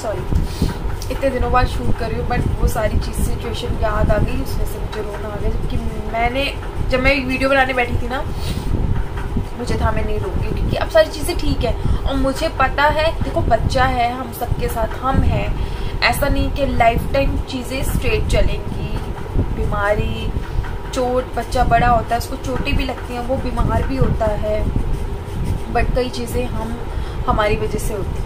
Sorry इतने दिनों बाद शूट कर रही हूँ, बट वो सारी चीज़ सिचुएशन याद आ गई, उसमें से मुझे रोना आ गया। जबकि जब मैं वीडियो बनाने बैठी थी ना, मुझे था मैं नहीं रोऊंगी क्योंकि अब सारी चीज़ें ठीक है और मुझे पता है, देखो बच्चा है, हम सबके साथ हम हैं, ऐसा नहीं कि लाइफ टाइम चीज़ें स्ट्रेट चलेंगी। बीमारी, चोट, बच्चा बड़ा होता है, उसको चोटें भी लगती हैं, वो बीमार भी होता है, बट कई चीज़ें हमारी वजह से होती हैं।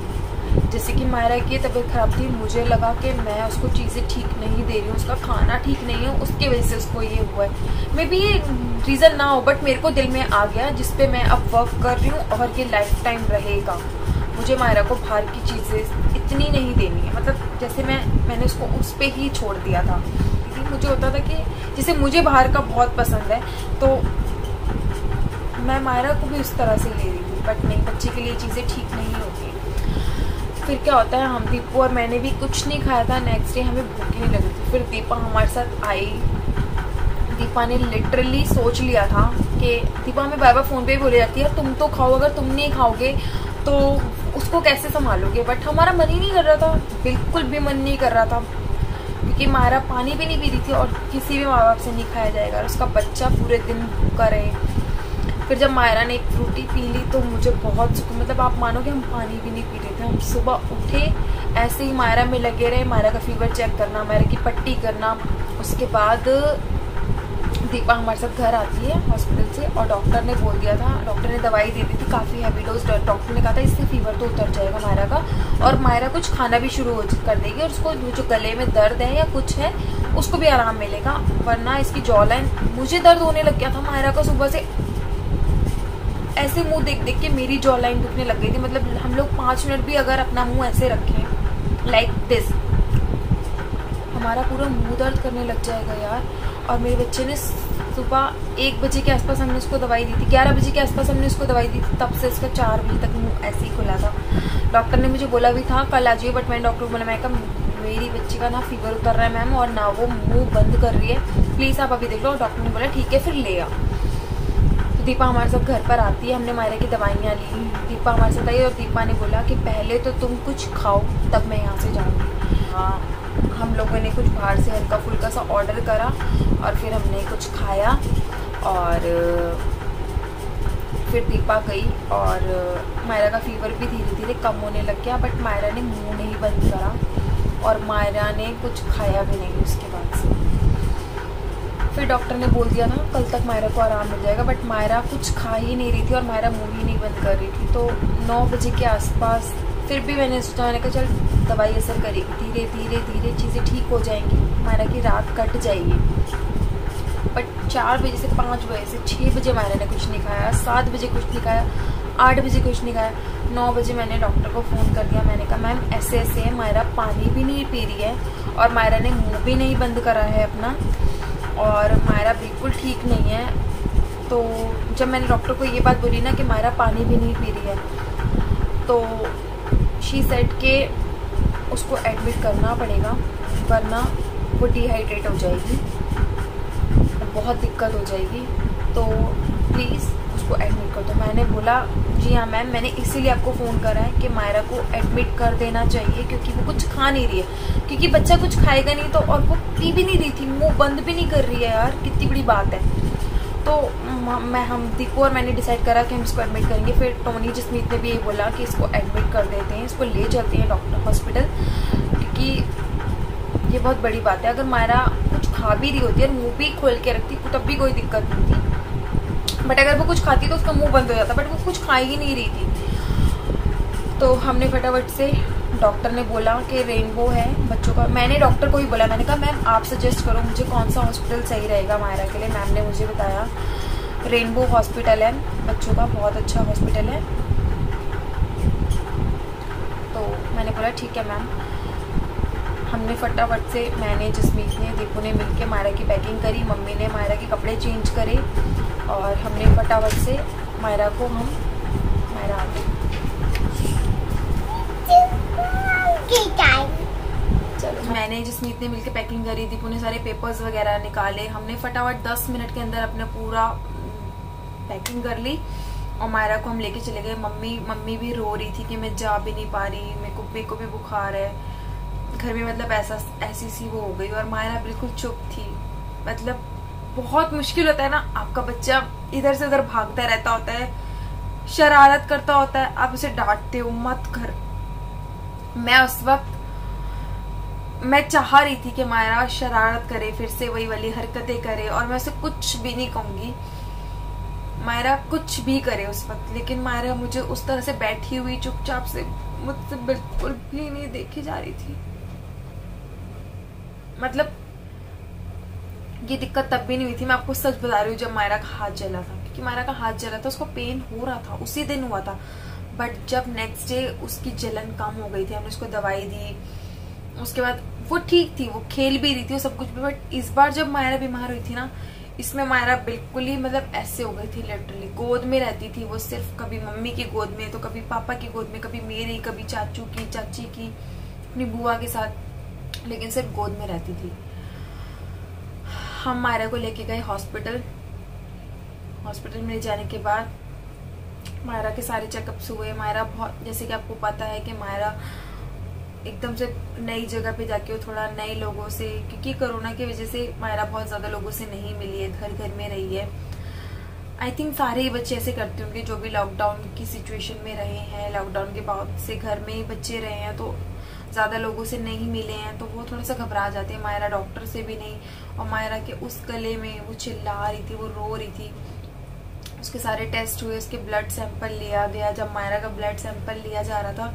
जैसे कि मायरा की तबीयत खराब थी, मुझे लगा कि मैं उसको चीज़ें ठीक नहीं दे रही हूँ, उसका खाना ठीक नहीं है, उसकी वजह से उसको ये हुआ है। मे बी ये रीज़न ना हो, बट मेरे को दिल में आ गया, जिस पे मैं अब वर्क कर रही हूँ और ये लाइफ टाइम रहेगा। मुझे मायरा को बाहर की चीज़ें इतनी नहीं देनी है, मतलब जैसे मैंने उसको उस पर ही छोड़ दिया था। क्योंकि मुझे होता था कि जैसे मुझे बाहर का बहुत पसंद है, तो मैं मायरा को भी उस तरह से ले रही हूँ, बट नहीं, बच्चे के लिए चीज़ें ठीक नहीं होती। फिर क्या होता है, हम दीपू और मैंने भी कुछ नहीं खाया था, नेक्स्ट डे हमें भूख नहीं लगी थी। फिर दीपा हमारे साथ आई। दीपा ने लिटरली सोच लिया था कि दीपा हमें बार बार फ़ोन पे ही बोली जाती है, तुम तो खाओ, अगर तुम नहीं खाओगे तो उसको कैसे संभालोगे। बट हमारा मन ही नहीं कर रहा था, बिल्कुल भी मन नहीं कर रहा था, क्योंकि मायरा पानी भी नहीं पी रही थी और किसी भी माँ बाप से नहीं खाया जाएगा और उसका बच्चा पूरे दिन भूखा रहे। फिर जब मायरा ने एक फ्रूटी पी ली तो मुझे बहुत सुकून, मतलब आप मानोगे हम पानी भी नहीं पी रहे थे। हम सुबह उठे, ऐसे ही मायरा में लगे रहे, मायरा का फीवर चेक करना, मायरा की पट्टी करना। उसके बाद दीपा हमारे साथ घर आती है हॉस्पिटल से और डॉक्टर ने बोल दिया था, डॉक्टर ने दवाई दे दी थी काफ़ी हैवी डोज। डॉक्टर ने कहा था इससे फीवर तो उतर जाएगा मायरा का और मायरा कुछ खाना भी शुरू कर देगी और उसको जो गले में दर्द है या कुछ है उसको भी आराम मिलेगा, वरना इसकी जॉ लाइन, मुझे दर्द होने लग गया था मायरा का सुबह से। ऐसे मुंह देख देख के मेरी जॉ लाइन दुखने लग गई थी, मतलब हम लोग 5 मिनट भी अगर अपना मुंह ऐसे रखें लाइक दिस, हमारा पूरा मुंह दर्द करने लग जाएगा यार। और मेरे बच्चे ने सुबह 1 बजे के आसपास हमने उसको दवाई दी थी, 11 बजे के आसपास हमने उसको दवाई दी थी, तब से इसका 4 बजे तक मुंह ऐसे ही खुला था। डॉक्टर ने मुझे बोला भी था कल आ जाइए, बट मैंने डॉक्टर को बोला, मैं कहा मेरी बच्ची का ना फीवर उतर रहा है मैम और ना वो मुँह बंद कर रही है, प्लीज़ आप अभी देख लो। डॉक्टर ने बोला ठीक है फिर ले आ। तो दीपा हमारे साथ घर पर आती है, हमने मायरा की दवाइयाँ ली, दीपा हमारे साथ आई और दीपा ने बोला कि पहले तो तुम कुछ खाओ तब मैं यहाँ से जाऊँगी। हाँ, हम लोगों ने कुछ बाहर से हल्का फुल्का सा ऑर्डर करा और फिर हमने कुछ खाया और फिर दीपा गई और मायरा का फीवर भी धीरे धीरे कम होने लग गया, बट मायरा ने मुंह नहीं बंद करा और मायरा ने कुछ खाया भी नहीं उसके बाद से। फिर डॉक्टर ने बोल दिया था कल तक मायरा को आराम मिल जाएगा, बट मायरा कुछ खा ही नहीं रही थी और मायरा मुंह ही नहीं बंद कर रही थी। तो 9 बजे के आसपास फिर भी मैंने सोचा, मैंने कहा चल दवाई असर करेगी, धीरे धीरे धीरे चीज़ें ठीक हो जाएंगी, मायरा की रात कट जाएगी। बट 4 बजे से 5 बजे से 6 बजे मायरा ने कुछ नहीं खाया, 7 बजे कुछ नहीं खाया, 8 बजे कुछ नहीं खाया। 9 बजे मैंने डॉक्टर को फ़ोन कर दिया, मैंने कहा मैम ऐसे ऐसे है, मायरा पानी भी नहीं पी रही है और मायरा ने मुँह भी नहीं बंद करा है अपना और मायरा बिल्कुल ठीक नहीं है। तो जब मैंने डॉक्टर को ये बात बोली ना कि मायरा पानी भी नहीं पी रही है, तो शी सेड के उसको एडमिट करना पड़ेगा वरना वो डिहाइड्रेट हो जाएगी, बहुत दिक्कत हो जाएगी, तो प्लीज़ उसको एडमिट कर दो। मैंने बोला जी हाँ मैम, मैंने इसीलिए आपको फ़ोन करा है कि मायरा को एडमिट कर देना चाहिए क्योंकि वो कुछ खा नहीं रही है, क्योंकि बच्चा कुछ खाएगा नहीं तो, और वो पी भी नहीं रही थी, मुंह बंद भी नहीं कर रही है यार, कितनी बड़ी बात है। तो हम दीपू और मैंने डिसाइड करा कि हम इसको एडमिट करेंगे। फिर टोनी जसमीत ने भी ये बोला कि इसको एडमिट कर देते हैं, इसको ले जाते हैं डॉक्टर हॉस्पिटल, क्योंकि ये बहुत बड़ी बात है। अगर मायरा कुछ खा भी रही होती है, मुंह भी खोल के रखती तब भी कोई दिक्कत नहीं थी, बट अगर वो कुछ खाती तो उसका मुंह बंद हो जाता, बट वो कुछ खा ही नहीं रही थी। तो हमने फटाफट से, डॉक्टर ने बोला कि रेनबो है बच्चों का, मैंने डॉक्टर को ही बोला, मैंने कहा मैम आप सजेस्ट करो मुझे कौन सा हॉस्पिटल सही रहेगा मायरा के लिए। मैम ने मुझे बताया रेनबो हॉस्पिटल है बच्चों का, बहुत अच्छा हॉस्पिटल है। तो मैंने बोला ठीक है मैम। हमने फटाफट से, मैंने, जसमीत ने, दीपू ने मिलके मायरा की पैकिंग करी, मम्मी ने मायरा के कपड़े चेंज करे और हमने फटाफट से मायरा को मायरा आ गई। चलो, मैंने, जसमीत ने मिलके पैकिंग करी, दीपू ने सारे पेपर्स वगैरह निकाले, हमने फटाफट 10 मिनट के अंदर अपना पूरा पैकिंग कर ली और मायरा को हम लेके चले गए। मम्मी भी रो रही थी कि मैं जा भी नहीं पा रही, मेरे को मेरे को भी बुखार है घर में, मतलब ऐसी सी वो हो गई। और मायरा बिल्कुल चुप थी। मतलब बहुत मुश्किल होता है ना, आपका बच्चा इधर से उधर भागता रहता होता है, शरारत करता होता है, आप उसे डांटते हो मत कर। मैं उस वक्त मैं चाह रही थी कि मायरा शरारत करे, फिर से वही वाली हरकतें करे, और मैं उसे कुछ भी नहीं कहूंगी, मायरा कुछ भी करे उस वक्त। लेकिन मायरा मुझे उस तरह से बैठी हुई चुपचाप से मुझसे बिल्कुल भी नहीं देखी जा रही थी। मतलब ये दिक्कत तब भी नहीं हुई थी, मैं आपको सच बता रही हूँ, जब मायरा का हाथ जला था। क्योंकि मायरा का हाथ जला था, उसको पेन हो रहा था, उसी दिन हुआ था। बट जब नेक्स्ट डे उसकी जलन कम हो गई थी, हमने उसको दवाई दी, उसके बाद वो ठीक थी, वो खेल भी रही थी, वो सब कुछ भी। बट इस बार जब मायरा बीमार हुई थी ना, इसमें मायरा बिल्कुल ही मतलब ऐसे हो गई थी, लिटरली गोद में रहती थी वो, सिर्फ कभी मम्मी की गोद में, तो कभी पापा की गोद में, कभी मेरी, कभी चाचू की, चाची की, अपनी बुआ के साथ, लेकिन सिर्फ गोद में रहती थी। हम मायरा को लेके गए हॉस्पिटल। हॉस्पिटल में ले जाने के बाद मायरा के सारे चेकअप्स हुए। मायरा बहुत, जैसे कि आपको पता है कि मायरा एकदम से नई जगह पे जाके, थोड़ा नए लोगों से, क्योंकि कोरोना की वजह से मायरा बहुत ज्यादा लोगों से नहीं मिली है, घर घर में रही है। आई थिंक सारे ही बच्चे ऐसे करते होंगे जो भी लॉकडाउन की सिचुएशन में रहे हैं, लॉकडाउन के बाद से घर में ही बच्चे रहे हैं, तो ज्यादा लोगों से नहीं मिले हैं, तो वो थोड़ा सा घबरा जाते हैं। मायरा डॉक्टर से भी नहीं, और मायरा के उस गले में वो चिल्ला रही थी, वो रो रही थी। उसके सारे टेस्ट हुए, उसके ब्लड सैंपल लिया गया। जब मायरा का ब्लड सैंपल लिया जा रहा था,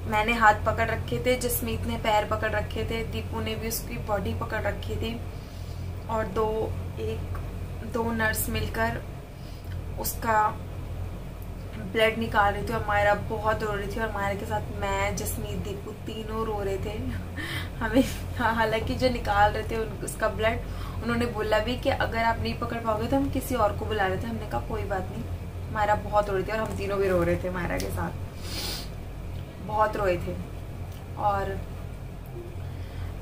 मैंने हाथ पकड़ रखे थे, जसमीत ने पैर पकड़ रखे थे, दीपू ने भी उसकी बॉडी पकड़ रखी थी, और दो नर्स मिलकर उसका ब्लड निकाल रही थी। और मायरा बहुत रो रही थी, और मायरा के साथ मैं, जसमीत, दीपू तीनों रो रहे थे। हमें हालांकि जो निकाल रहे थे उसका ब्लड, उन्होंने बोला भी कि अगर आप नहीं पकड़ पाओगे तो हम किसी और को बुला रहे थे। हमने कहा कोई बात नहीं। मायरा बहुत रो रही थी, और हम तीनों भी रो रहे थे मायरा के साथ, बहुत रोए थे। और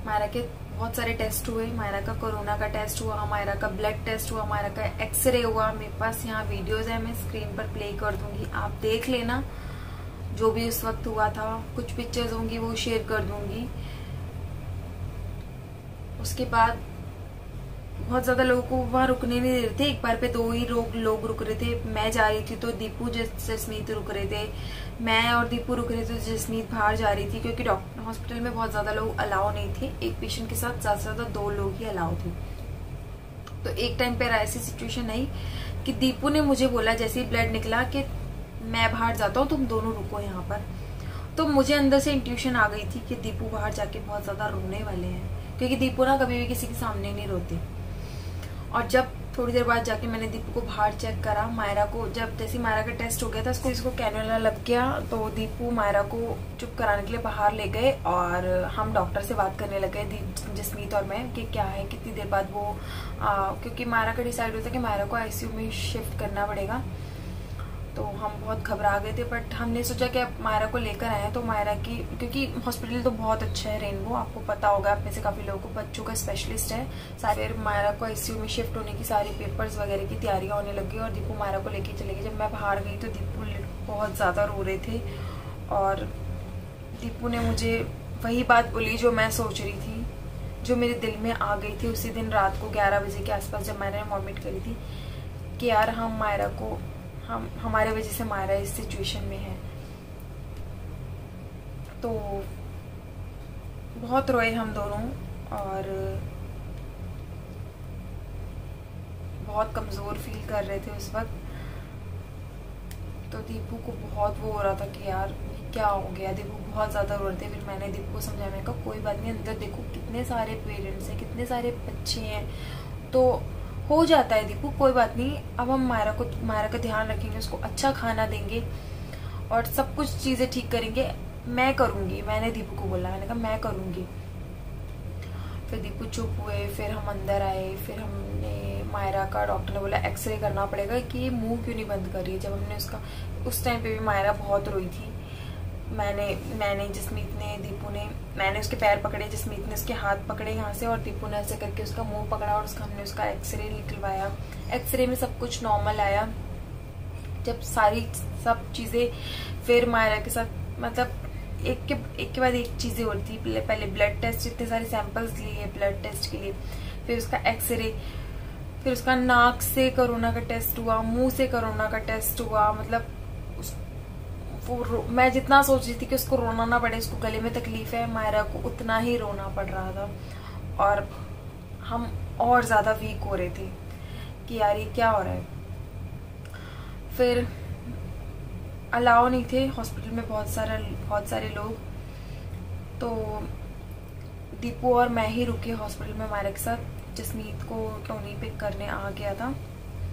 मायरा के बहुत सारे टेस्ट हुए। मायरा का कोरोना का टेस्ट हुआ, मायरा का ब्लड टेस्ट हुआ, मायरा का एक्सरे हुआ। मेरे पास यहाँ वीडियोस है, मैं स्क्रीन पर प्ले कर दूंगी, आप देख लेना जो भी उस वक्त हुआ था। कुछ पिक्चर्स होंगी वो शेयर कर दूंगी। उसके बाद बहुत ज्यादा लोगों को वहां रुकने नहीं दे रहे थे। एक बार पे 2 ही लोग रुक रहे थे। मैं जा रही थी तो दीपू, जसमीत रुक रहे थे। मैं और दीपू रुक रहे थे, जसमीत बाहर जा रही थी, क्योंकि डॉक्टर हॉस्पिटल में बहुत ज्यादा लोग अलाउ नहीं थे। एक पेशेंट के साथ ज्यादा से ज्यादा 2 लोग ही अलाउ थे। तो एक टाइम पर ऐसी सिचुएशन आई कि दीपू ने मुझे बोला, जैसे ही ब्लड निकला, कि मैं बाहर जाता हूँ, तुम दोनों रुको यहाँ पर। तो मुझे अंदर से इंट्यूशन आ गई थी कि दीपू बाहर जाके बहुत ज्यादा रोने वाले हैं, क्योंकि दीपू ना कभी भी किसी के सामने नहीं रोते। और जब थोड़ी देर बाद जाके मैंने दीपू को बाहर चेक करा, मायरा को जब जैसे मायरा का टेस्ट हो गया था, इसको कैनुला लग गया, तो दीपू मायरा को चुप कराने के लिए बाहर ले गए, और हम डॉक्टर से बात करने लगे, जसमीत और मैं, कि क्या है, कितनी देर बाद वो क्योंकि मायरा का डिसाइड होता है कि मायरा को आईसीयू में शिफ्ट करना पड़ेगा। तो हम बहुत घबरा गए थे, बट हमने सोचा कि अब मायरा को लेकर आए हैं, तो मायरा की, क्योंकि हॉस्पिटल तो बहुत अच्छा है रेनबो, आपको पता होगा, आप में से काफी लोगों को, बच्चों का स्पेशलिस्ट है। सारे मायरा को आईसीयू में शिफ्ट होने की सारी पेपर्स वगैरह की तैयारियां होने लगी, और दीपू मायरा को लेके चले गए। जब मैं बाहर गई तो दीपू बहुत ज्यादा रो रहे थे, और दीपू ने मुझे वही बात बोली जो मैं सोच रही थी, जो मेरे दिल में आ गई थी उसी दिन रात को 11 बजे के आसपास, जब मैंने वॉमिट करी थी, कि यार हम मायरा को, हमारे वजह से मायरा इस सिचुएशन में है। तो बहुत रोए हम दोनों, और बहुत कमजोर फील कर रहे थे उस वक्त। तो दीपू को बहुत वो हो रहा था कि यार क्या हो गया, दीपू बहुत ज्यादा रो रहे थे। फिर मैंने दीपू को समझाया, मैंने कहा कोई बात नहीं, अंदर देखो कितने सारे पेरेंट्स हैं, कितने सारे बच्चे हैं, तो हो जाता है दीपू, कोई बात नहीं। अब हम मायरा का ध्यान रखेंगे, उसको अच्छा खाना देंगे, और सब कुछ चीजें ठीक करेंगे, मैं करूंगी। मैंने दीपू को बोला, मैंने कहा मैं करूंगी। फिर दीपू चुप हुए, फिर हम अंदर आए, फिर हमने मायरा का, डॉक्टर ने बोला एक्सरे करना पड़ेगा कि ये मुंह क्यों नहीं बंद कर रही है। जब हमने उसका, उस टाइम पे भी मायरा बहुत रोई थी। मैंने जसमीत ने, दीपू ने, मैंने उसके पैर पकड़े, जसमीत ने उसके हाथ पकड़े यहाँ से, और दीपू ने ऐसे करके उसका मुंह पकड़ा, और हमने उसका एक्सरे निकलवाया। एक्सरे में सब कुछ नॉर्मल आया। जब सब चीजें, फिर मायरा के साथ मतलब एक के बाद एक चीजें हो रही थी। पहले ब्लड टेस्ट, इतने सारे सैंपल्स लिए ब्लड टेस्ट के लिए, फिर उसका एक्सरे, फिर उसका नाक से कोरोना का टेस्ट हुआ, मुंह से कोरोना का टेस्ट हुआ। मतलब मैं जितना सोच रही थी कि उसको रोना ना पड़े, उसको गले में तकलीफ है, मायरा को उतना ही रोना पड़ रहा था। और हम और ज्यादा वीक हो रहे थे कि यार ये क्या हो रहा है। फिर अलाउ नहीं थे हॉस्पिटल में बहुत सारे लोग, तो दीपू और मैं ही रुके हॉस्पिटल में मायरा के साथ। जसमीत को टोनी पिक करने आ गया था,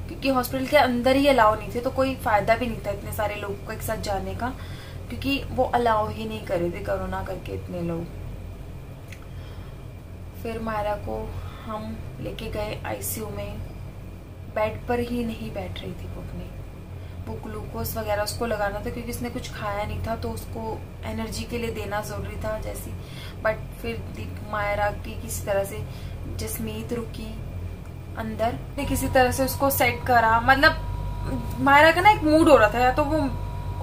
क्योंकि हॉस्पिटल के अंदर ही अलाउ नहीं थे, तो कोई फायदा भी नहीं था इतने सारे लोगों को एक साथ जाने का, क्योंकि वो अलाउ ही नहीं करे थे कोरोना करके इतने लोग। फिर मायरा को हम लेके गए आईसीयू में। बेड पर ही नहीं बैठ रही थी वो अपने, वो ग्लूकोज वगैरह उसको लगाना था, क्योंकि उसने कुछ खाया नहीं था, तो उसको एनर्जी के लिए देना जरूरी था जैसी। बट फिर मायरा की किसी तरह से जसमीत रुकी अंदर ने, किसी तरह से उसको सेट करा। मतलब मायरा का ना एक मूड हो रहा था, या तो वो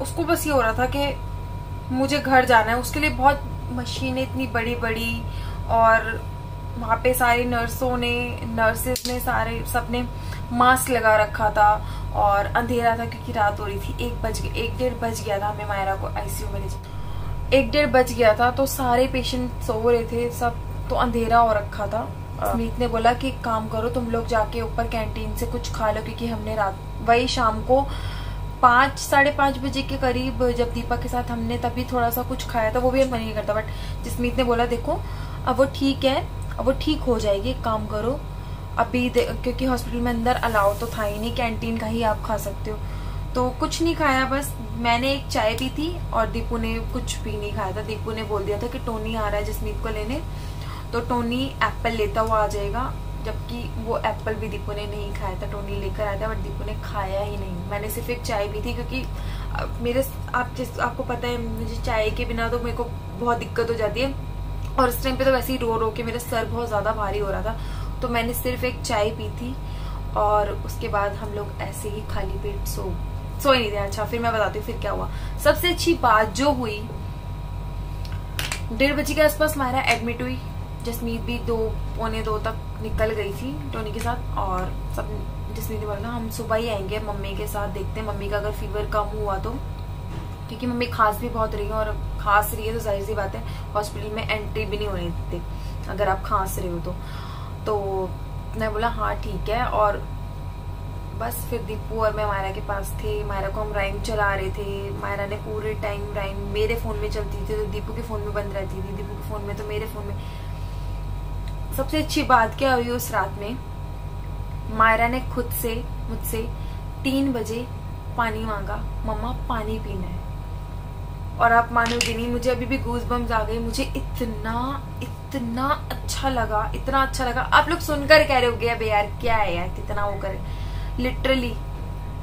उसको बस ये हो रहा था कि मुझे घर जाना है। उसके लिए बहुत मशीनें इतनी बड़ी बड़ी, और वहां पे सारी नर्सेस ने सारे सबने मास्क लगा रखा था, और अंधेरा था क्योंकि रात हो रही थी। 1-1:30 बज गया था हमें मायरा को आईसीयू में ले जाए। 1-1:30 बज गया था, तो सारे पेशेंट सो रहे थे सब, तो अंधेरा हो रखा था। अमित ने बोला कि काम करो तुम लोग, जाके ऊपर कैंटीन से कुछ खा लो, क्योंकि हमने रात वही शाम को 5-5:30 बजे के करीब जब दीपा के साथ हमने तभी थोड़ा सा कुछ खाया था, वो भी मन नहीं करता। बट जसमीत ने बोला देखो अब वो ठीक है, अब वो ठीक हो जाएगी, एक काम करो अभी, क्योंकि हॉस्पिटल में अंदर अलाउ तो था ही नहीं, कैंटीन का ही आप खा सकते हो। तो कुछ नहीं खाया, बस मैंने एक चाय पी थी और दीपू ने कुछ भी नहीं खाया था। दीपू ने बोल दिया था कि टोनी आ रहा है जसमीत को लेने, तो टोनी एप्पल लेता हुआ आ जाएगा, जबकि वो एप्पल भी दीपू ने नहीं खाया था, टोनी लेकर आया था, बट दीपू ने खाया ही नहीं। मैंने सिर्फ एक चाय पी थी, क्योंकि आपको पता है मुझे चाय के बिना तो मेरे को बहुत दिक्कत हो जाती है, और उस टाइम पे तो वैसे ही रो के मेरा सर बहुत ज्यादा भारी हो रहा था, तो मैंने सिर्फ एक चाय पी थी। और उसके बाद हम लोग ऐसे ही खाली पेट सोए नहीं थे। अच्छा फिर मैं बताती हूँ फिर क्या हुआ। सबसे अच्छी बात जो हुई, 1:30 बजे के आसपास मायरा एडमिट हुई। जसमीत भी 2-2:45 तक निकल गई थी टोनी के साथ, और सब जसमीत ने बोला हम सुबह ही आएंगे मम्मी के साथ, देखते हैं मम्मी का अगर फीवर कम हुआ तो, क्योंकि मम्मी खांस भी बहुत रही है, और खांस रही है तो जाहिर सी बात है हॉस्पिटल में एंट्री भी नहीं होने देते अगर आप खांस रहे हो तो मैं बोला हाँ ठीक है। और बस फिर दीपू और मैं मायरा के पास थे। मायरा को हम राइम चला रहे थे, मायरा ने पूरे टाइम राइम मेरे फोन में चलती थी, तो दीपू के फोन में बंद रहती थी, दीपू के फोन में तो मेरे फोन में। सबसे अच्छी बात क्या हुई उस रात में, मायरा ने खुद से मुझसे 3 बजे पानी मांगा, मम्मा पानी पीना है। और आप मानोगे नहीं, मुझे अभी भी गूज बम्स आ गए। मुझे इतना अच्छा लगा, इतना अच्छा लगा। आप लोग सुनकर कह रहे होगे अबे यार क्या है यार कितना वो करे। लिटरली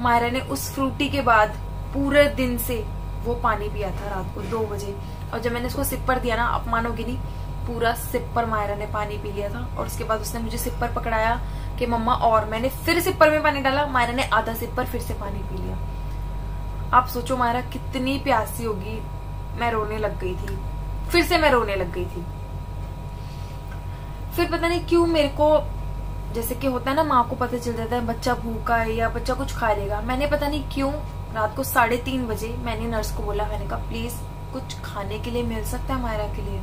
मायरा ने उस फ्रूटी के बाद पूरे दिन से वो पानी पिया था रात को 2 बजे, और जब मैंने उसको सिप पर दिया ना, आप मानोगे नहीं, पूरा सिप पर मायरा ने पानी पी लिया था। और उसके बाद उसने मुझे सिप पर पकड़ाया कि मम्मा, और मैंने फिर सिप पर में पानी डाला, मायरा ने आधा सिप पर फिर से पानी पी लिया। आप सोचो मायरा कितनी प्यासी होगी। मैं रोने लग गई थी, फिर से मैं रोने लग गई थी। फिर पता नहीं क्यों मेरे को, जैसे कि होता है ना माँ को पता चल जाता है बच्चा भूखा है या बच्चा कुछ खा लेगा, मैंने पता नहीं क्यों रात को 3:30 बजे मैंने नर्स को बोला, मैंने कहा प्लीज कुछ खाने के लिए मिल सकता है मायरा के लिए।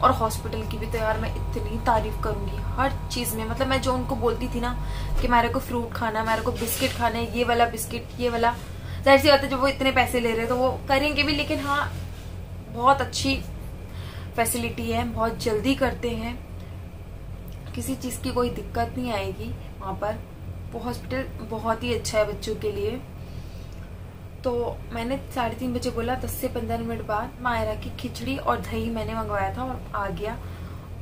और हॉस्पिटल की भी तो यार मैं इतनी तारीफ करूंगी हर चीज में। मतलब मैं जो उनको बोलती थी ना कि मायरा को फ्रूट खाना, मायरा को बिस्किट खाना है, ये वाला बिस्किट, ये वाला, जाहिर सी बात है जब वो इतने पैसे ले रहे तो वो करेंगे भी, लेकिन हाँ बहुत अच्छी फैसिलिटी है, बहुत जल्दी करते हैं, किसी चीज की कोई दिक्कत नहीं आएगी वहां पर। वो हॉस्पिटल बहुत ही अच्छा है बच्चों के लिए। तो मैंने 3:30 बजे बोला, 10 से 15 मिनट बाद मायरा की खिचड़ी और दही मैंने मंगवाया था और आ गया।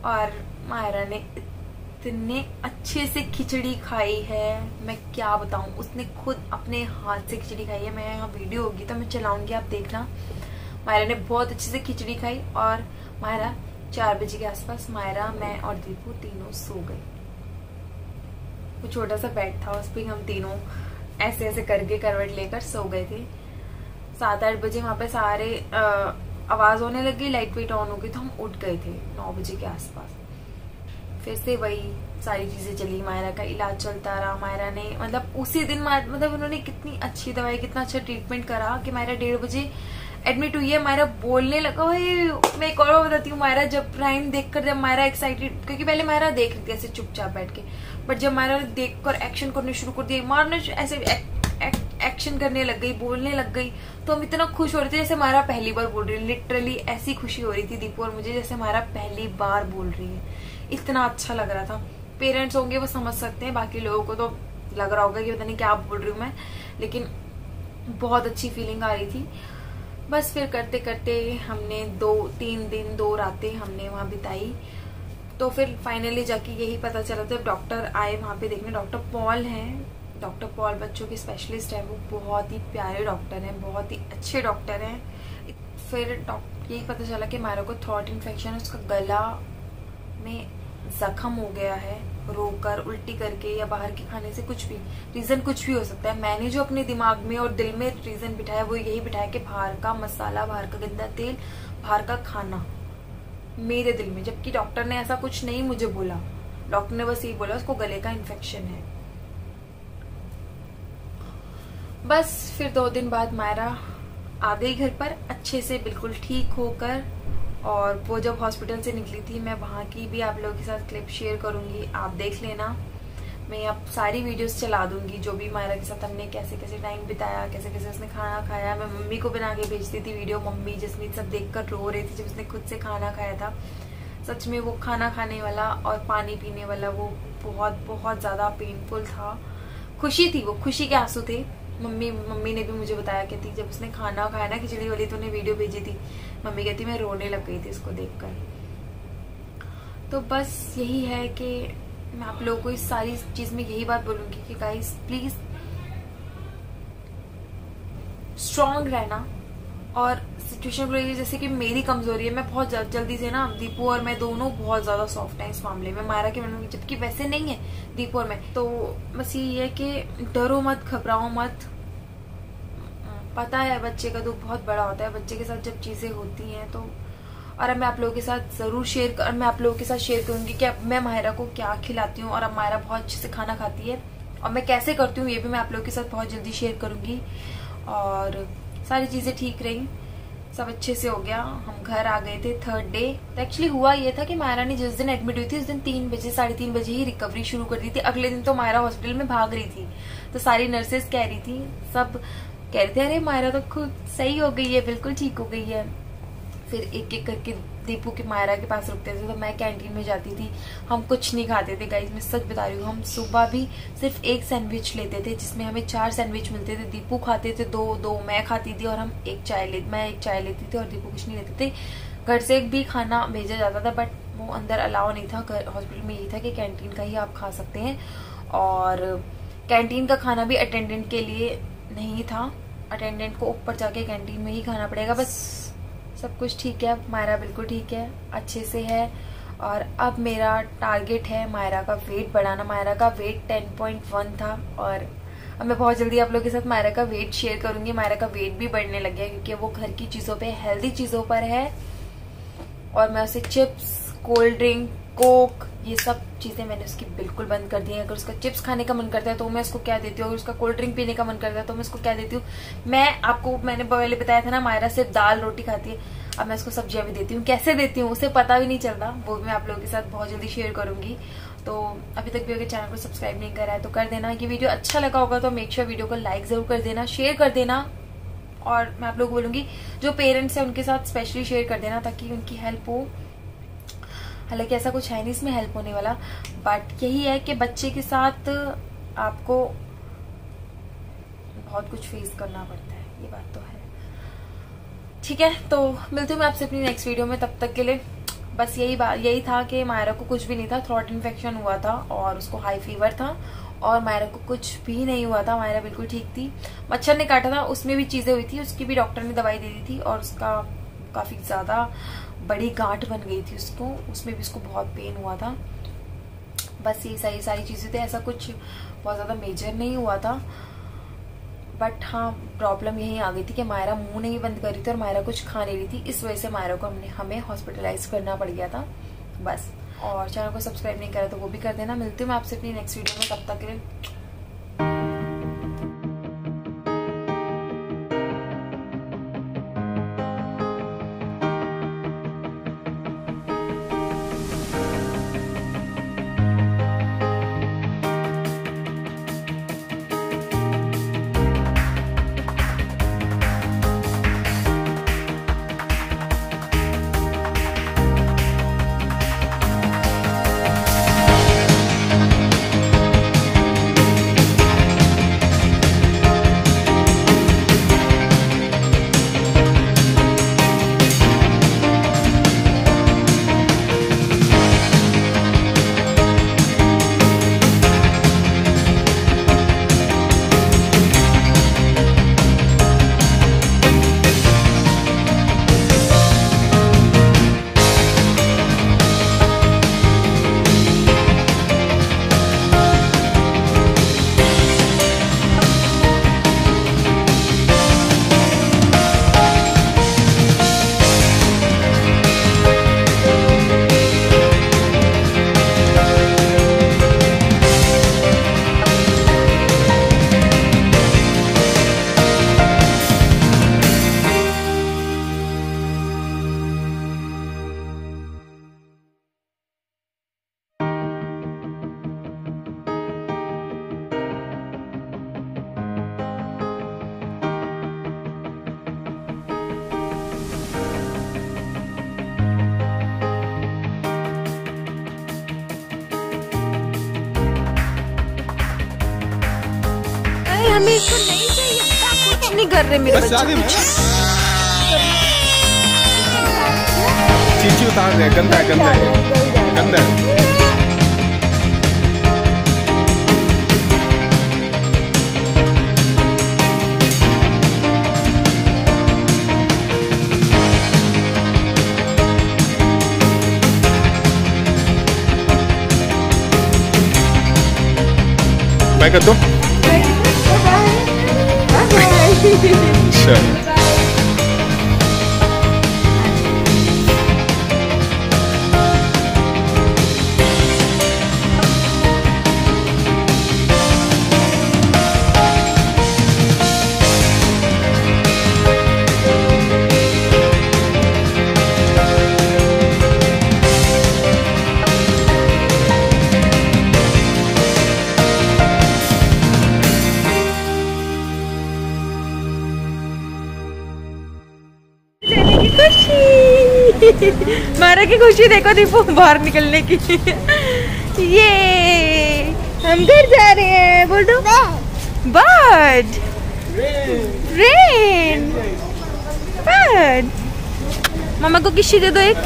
और मायरा ने इतने अच्छे से खिचड़ी खाई है, मैं क्या बताऊं। उसने खुद अपने हाथ से खिचड़ी खाई है। मैं यहाँ वीडियो होगी तो मैं चलाऊंगी, आप देखना। मायरा ने बहुत अच्छे से खिचड़ी खाई। और मायरा 4 बजे के आसपास मायरा, मैं और दीपू तीनों सो गए। वो छोटा सा बेड था, उस पर हम तीनों ऐसे ऐसे करके करवट लेकर सो गए थे। 7-8 बजे वहाँ पे सारे आवाज होने लगी, लाइट वेट ऑन हो गई, तो हम उठ गए थे 9 बजे के आसपास। फिर से वही सारी चीजें चली, मायरा का इलाज चलता रहा। मायरा ने मतलब उसी दिन मतलब उन्होंने कितनी अच्छी दवाई, कितना अच्छा ट्रीटमेंट करा कि मायरा 1:30 बजे एडमिट हुई है। मायरा बोलने लगा। मैं एक और बताती हूँ, मायरा जब प्राइम देखकर, जब मायरा एक्साइटेड, क्योंकि पहले मायरा देख रही थी ऐसे चुपचाप बैठ के, बट जब मायरा ने देखकर एक्शन करने शुरू कर दिया, मारने ऐसे एक्शन करने लग गई, बोलने लग गई, तो हम इतना खुश हो रहे थे जैसे मायरा पहली बार बोल रही है। लिटरली ऐसी खुशी हो रही थी दीपू और मुझे जैसे मायरा पहली बार बोल रही है। इतना अच्छा लग रहा था। पेरेंट्स होंगे वो समझ सकते हैं, बाकी लोगों को तो लग रहा होगा कि पता नहीं क्या बोल रही हूँ मैं, लेकिन बहुत अच्छी फीलिंग आ रही थी। बस फिर करते करते हमने 2-3 दिन 2 रातें हमने वहां बिताई। तो फिर फाइनली जाके यही पता चला, जब डॉक्टर आए वहां पे देखने, डॉक्टर पॉल हैं, डॉक्टर पॉल बच्चों के स्पेशलिस्ट है, वो बहुत ही प्यारे डॉक्टर हैं, बहुत ही अच्छे डॉक्टर हैं। फिर यही पता चला कि मायरा को थ्रोट इन्फेक्शन है, उसका गला में जख्म हो गया है, रोकर उल्टी करके या बाहर के खाने से, कुछ भी रीजन कुछ भी हो सकता है। मैंने जो अपने दिमाग में और दिल में रीजन बिठाया वो यही बिठाया कि बाहर का मसाला, बाहर का गंदा तेल, बाहर का खाना, मेरे दिल में। जबकि डॉक्टर ने ऐसा कुछ नहीं मुझे बोला, डॉक्टर ने बस यही बोला उसको गले का इन्फेक्शन है। बस फिर 2 दिन बाद मायरा आ गई घर पर अच्छे से, बिल्कुल ठीक होकर। और वो जब हॉस्पिटल से निकली थी, मैं वहां की भी आप लोगों के साथ क्लिप शेयर करूंगी, आप देख लेना। मैं अब सारी वीडियोस चला दूंगी जो भी मायरा के साथ हमने कैसे कैसे टाइम बिताया, कैसे कैसे उसने खाना खाया। मैं मम्मी को बना के भेजती थी वीडियो, मम्मी जसमीत सब देखकर रो रही थी जब उसने खुद से खाना खाया था। सच में वो खाना खाने वाला और पानी पीने वाला वो बहुत बहुत ज्यादा पेनफुल था। खुशी थी, वो खुशी के आंसू थे। मम्मी ने भी मुझे बताया, कहती जब उसने खाना खाया ना, खिचड़ी वाली, तो उन्हें वीडियो भेजी थी, मम्मी कहती मैं रोने लग गई थी इसको देखकर। तो बस यही है कि मैं आप लोगों को इस सारी चीज में यही बात बोलूंगी कि गाइस प्लीज स्ट्रांग रहना। और सिचुएशन को लेकर, जैसे कि मेरी कमजोरी है, मैं बहुत जल्दी से ना, दीपू और मैं दोनों बहुत ज्यादा सॉफ्ट हैं इस मामले में, मायरा के मन में, जबकि वैसे नहीं है दीपू और मैं। तो बस यही है कि डरो मत, घबराओ मत। पता है बच्चे का दुख बहुत बड़ा होता है, बच्चे के साथ जब चीजें होती हैं तो। और अब मैं आप लोगों के साथ जरूर मैं आप लोगों के साथ शेयर करूंगी कि अब मैं मायरा को क्या खिलाती हूँ, और अब मायरा बहुत अच्छे से खाना खाती है, और मैं कैसे करती हूँ ये भी मैं आप लोगों के साथ बहुत जल्दी शेयर करूंगी। और सारी चीजें ठीक रही, सब अच्छे से हो गया। हम घर आ गए थे 3rd डे। तो एक्चुअली हुआ ये था कि मायरा ने जिस दिन एडमिट हुई थी उस दिन 3 बजे 3:30 बजे ही रिकवरी शुरू कर दी थी। अगले दिन तो मायरा हॉस्पिटल में भाग रही थी, तो सारी नर्सेज कह रही थी, सब कह रहे थे अरे मायरा तो खुद सही हो गई है, बिल्कुल ठीक हो गई है। फिर एक एक करके दीपू के मायरा के पास रुकते थे, तो मैं कैंटीन में जाती थी। हम कुछ नहीं खाते थे गाइस, मैं सच बता रही हूँ। हम सुबह भी सिर्फ 1 सैंडविच लेते थे, जिसमें हमें 4 सैंडविच मिलते थे। दीपू खाते थे 2 मैं खाती थी, और मैं एक चाय लेती थी और दीपू कुछ नहीं लेते थे। घर से भी खाना भेजा जाता था, बट वो अंदर अलाउ नहीं था। हॉस्पिटल में यही था कि कैंटीन का ही आप खा सकते हैं, और कैंटीन का खाना भी अटेंडेंट के लिए नहीं था, अटेंडेंट को ऊपर जाके कैंटीन में ही खाना पड़ेगा। बस सब कुछ ठीक है, मायरा बिल्कुल ठीक है, अच्छे से है। और अब मेरा टारगेट है मायरा का वेट बढ़ाना। मायरा का वेट 10.1 था, और अब मैं बहुत जल्दी आप लोगों के साथ मायरा का वेट शेयर करूंगी। मायरा का वेट भी बढ़ने लग गया क्योंकि वो घर की चीजों पे, हेल्दी चीजों पर है, और मैं उसे चिप्स, कोल्ड ड्रिंक, कोक, ये सब चीजें मैंने उसकी बिल्कुल बंद कर दी है। अगर उसका चिप्स खाने का मन करता है तो मैं उसको क्या देती हूँ, अगर उसका कोल्ड ड्रिंक पीने का मन करता है तो मैं उसको क्या देती हूँ। मैंने पहले बताया था ना, मायरा सिर्फ दाल रोटी खाती है, अब मैं उसको सब्जियां भी देती हूँ। कैसे देती हूँ उसे पता भी नहीं चलता, वो भी मैं आप लोगों के साथ बहुत जल्दी शेयर करूंगी। तो अभी तक भी अगर चैनल को सब्सक्राइब नहीं करा है तो कर देना। ये वीडियो अच्छा लगा होगा तो मेक श्योर वीडियो को लाइक जरूर कर देना, शेयर कर देना। और मैं आप लोग बोलूंगी जो पेरेंट्स है उनके साथ स्पेशली शेयर कर देना, ताकि उनकी हेल्प हो। हालांकि ऐसा कुछ है नहीं इसमें हेल्प होने वाला, बट यही है कि बच्चे के साथ आपको बहुत कुछ फेस करना पड़ता है, ये बात तो है। ठीक है, तो मिलती हूँ मैं आपसे अपनी नेक्स्ट वीडियो में। तब तक के लिए बस यही था कि मायरा को कुछ भी नहीं था, थ्रोट इन्फेक्शन हुआ था और उसको हाई फीवर था, और मायरा को कुछ भी नहीं हुआ था, मायरा बिल्कुल ठीक थी। मच्छर ने काटा था, उसमें भी चीजें हुई थी, उसकी भी डॉक्टर ने दवाई दे दी थी, और उसका काफी ज्यादा बड़ी गांठ बन गई थी उसको, उसमें भी उसको बहुत पेन हुआ था। बस ये सारी चीजें थे, ऐसा कुछ बहुत ज्यादा मेजर नहीं हुआ था। बट हाँ प्रॉब्लम यही आ गई थी कि मायरा मुंह नहीं बंद कर रही थी और मायरा कुछ खा नहीं रही थी, इस वजह से मायरा को हमें हॉस्पिटलाइज करना पड़ गया था बस। और चैनल को सब्सक्राइब नहीं करा तो वो भी कर देना। मिलती हूँ मैं आपसे अपनी नेक्स्ट वीडियो में, तब तक के लिए हमें इसको नहीं चाहिए, कुछ नहीं कर रहे मेरे बच्चे। चीची उतार दे, गंदा है, गंदा है, गंदा है। बाय कर दो। Sure. मारा की खुशी देखो दीपू बाहर निकलने की। ये हम घर जा रहे हैं, बोल दो बर्ड रेन बर्ड। मामा को किसी दे दो, एक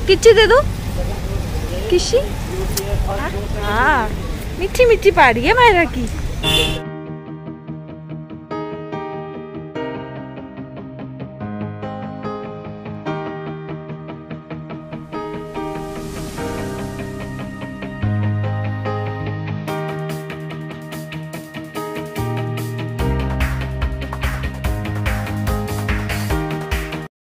किच्ची दे दो, किसी। हाँ मीठी मीठी पहाड़ी है मायरा की।